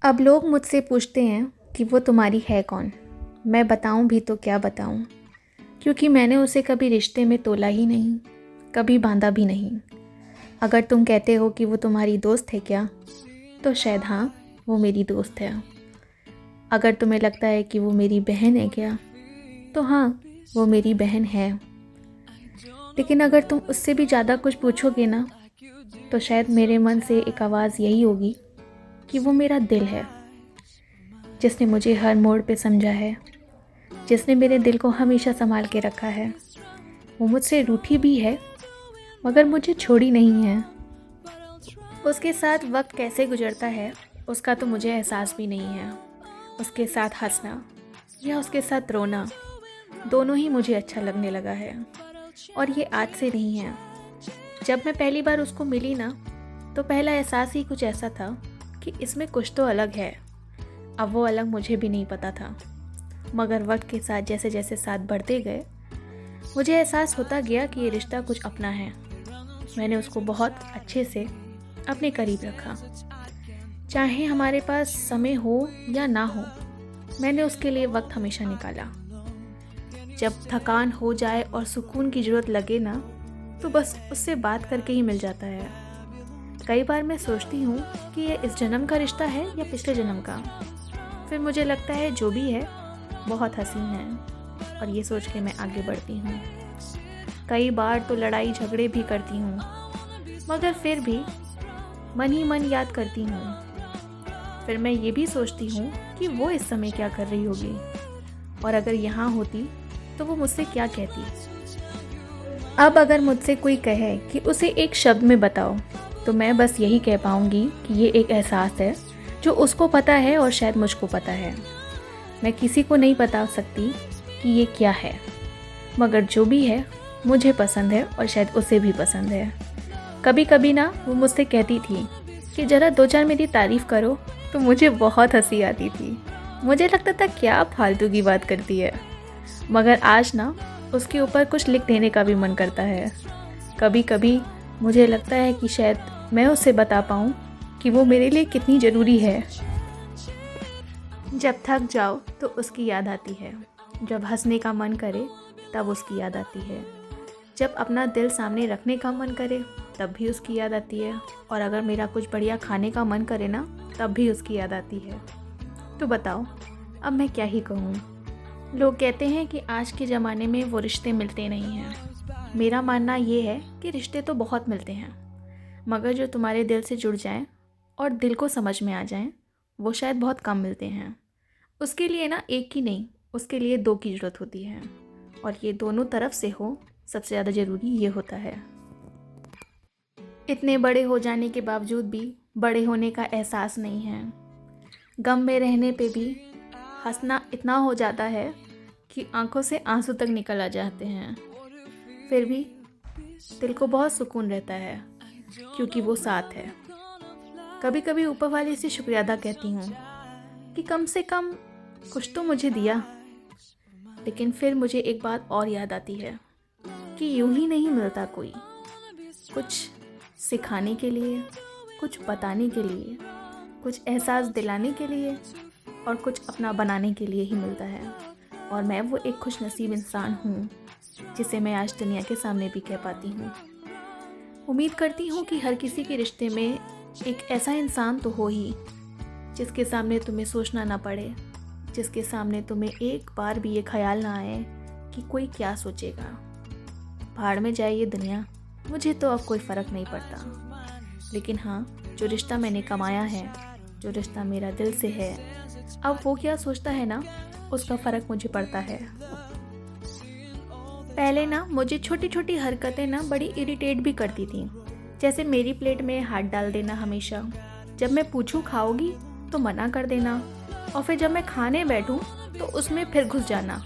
अब लोग मुझसे पूछते हैं कि वो तुम्हारी है कौन। मैं बताऊं भी तो क्या बताऊं, क्योंकि मैंने उसे कभी रिश्ते में तोला ही नहीं, कभी बांधा भी नहीं। अगर तुम कहते हो कि वो तुम्हारी दोस्त है क्या, तो शायद हाँ, वो मेरी दोस्त है। अगर तुम्हें लगता है कि वो मेरी बहन है क्या, तो हाँ, वो मेरी बहन है। लेकिन अगर तुम उससे भी ज़्यादा कुछ पूछोगे ना, तो शायद मेरे मन से एक आवाज़ यही होगी कि वो मेरा दिल है, जिसने मुझे हर मोड़ पे समझा है, जिसने मेरे दिल को हमेशा संभाल के रखा है। वो मुझसे रूठी भी है, मगर मुझे छोड़ी नहीं है। उसके साथ वक्त कैसे गुजरता है, उसका तो मुझे एहसास भी नहीं है। उसके साथ हंसना या उसके साथ रोना, दोनों ही मुझे अच्छा लगने लगा है। और ये आज से नहीं है। जब मैं पहली बार उसको मिली ना, तो पहला एहसास ही कुछ ऐसा था कि इसमें कुछ तो अलग है। अब वो अलग मुझे भी नहीं पता था, मगर वक्त के साथ जैसे जैसे साथ बढ़ते गए, मुझे एहसास होता गया कि ये रिश्ता कुछ अपना है। मैंने उसको बहुत अच्छे से अपने करीब रखा, चाहे हमारे पास समय हो या ना हो। मैंने उसके लिए वक्त हमेशा निकाला। जब थकान हो जाए और सुकून की ज़रूरत लगे ना, तो बस उससे बात करके ही मिल जाता है। कई बार मैं सोचती हूँ कि ये इस जन्म का रिश्ता है या पिछले जन्म का। फिर मुझे लगता है जो भी है बहुत हसीन है, और ये सोच के मैं आगे बढ़ती हूँ। कई बार तो लड़ाई झगड़े भी करती हूँ, मगर फिर भी मन ही मन याद करती हूँ। फिर मैं ये भी सोचती हूँ कि वो इस समय क्या कर रही होगी, और अगर यहाँ होती तो वो मुझसे क्या कहती। अब अगर मुझसे कोई कहे कि उसे एक शब्द में बताओ, तो मैं बस यही कह पाऊँगी कि ये एक एहसास है जो उसको पता है और शायद मुझको पता है। मैं किसी को नहीं बता सकती कि ये क्या है, मगर जो भी है मुझे पसंद है और शायद उसे भी पसंद है। कभी कभी ना वो मुझसे कहती थी कि ज़रा दो चार मेरी तारीफ़ करो, तो मुझे बहुत हंसी आती थी। मुझे लगता था क्या फालतू की बात करती है, मगर आज ना उसके ऊपर कुछ लिख देने का भी मन करता है। कभी कभी मुझे लगता है कि शायद मैं उसे बता पाऊँ कि वो मेरे लिए कितनी ज़रूरी है। जब थक जाओ तो उसकी याद आती है, जब हंसने का मन करे तब उसकी याद आती है, जब अपना दिल सामने रखने का मन करे तब भी उसकी याद आती है, और अगर मेरा कुछ बढ़िया खाने का मन करे ना, तब भी उसकी याद आती है। तो बताओ, अब मैं क्या ही कहूँ। लोग कहते हैं कि आज के ज़माने में वो रिश्ते मिलते नहीं हैं। मेरा मानना ये है कि रिश्ते तो बहुत मिलते हैं, मगर जो तुम्हारे दिल से जुड़ जाएं और दिल को समझ में आ जाएं, वो शायद बहुत कम मिलते हैं। उसके लिए ना एक की नहीं, उसके लिए दो की ज़रूरत होती है, और ये दोनों तरफ से हो, सबसे ज़्यादा ज़रूरी ये होता है। इतने बड़े हो जाने के बावजूद भी बड़े होने का एहसास नहीं है। गम में रहने पे भी हंसना इतना हो जाता है कि आंखों से आंसू तक निकल आ जाते हैं। फिर भी दिल को बहुत सुकून रहता है, क्योंकि वो साथ है। कभी कभी ऊपर वाले से शुक्रिया अदा कहती हूँ कि कम से कम कुछ तो मुझे दिया। लेकिन फिर मुझे एक बात और याद आती है कि यूं ही नहीं मिलता कोई। कुछ सिखाने के लिए, कुछ बताने के लिए, कुछ एहसास दिलाने के लिए, और कुछ अपना बनाने के लिए ही मिलता है। और मैं वो एक खुश नसीब इंसान हूँ जिसे मैं आज दुनिया के सामने भी कह पाती हूँ। उम्मीद करती हूँ कि हर किसी के रिश्ते में एक ऐसा इंसान तो हो ही, जिसके सामने तुम्हें सोचना ना पड़े, जिसके सामने तुम्हें एक बार भी ये ख्याल ना आए कि कोई क्या सोचेगा। भाड़ में जाए ये दुनिया, मुझे तो अब कोई फ़र्क नहीं पड़ता। लेकिन हाँ, जो रिश्ता मैंने कमाया है, जो रिश्ता मेरा दिल से है, अब वो क्या सोचता है ना, उसका फ़र्क मुझे पड़ता है। पहले ना मुझे छोटी छोटी हरकतें ना बड़ी इरिटेट भी करती थी, जैसे मेरी प्लेट में हाथ डाल देना हमेशा। जब मैं पूछूं खाओगी तो मना कर देना, और फिर जब मैं खाने बैठूं तो उसमें फिर घुस जाना।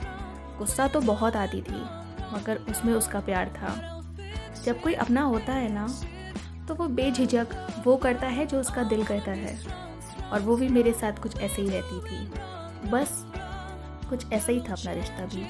गुस्सा तो बहुत आती थी, मगर उसमें उसका प्यार था। जब कोई अपना होता है ना, तो वो बेझिझक वो करता है जो उसका दिल कहता है, और वो भी मेरे साथ कुछ ऐसे ही रहती थी। बस कुछ ऐसा ही था अपना रिश्ता भी।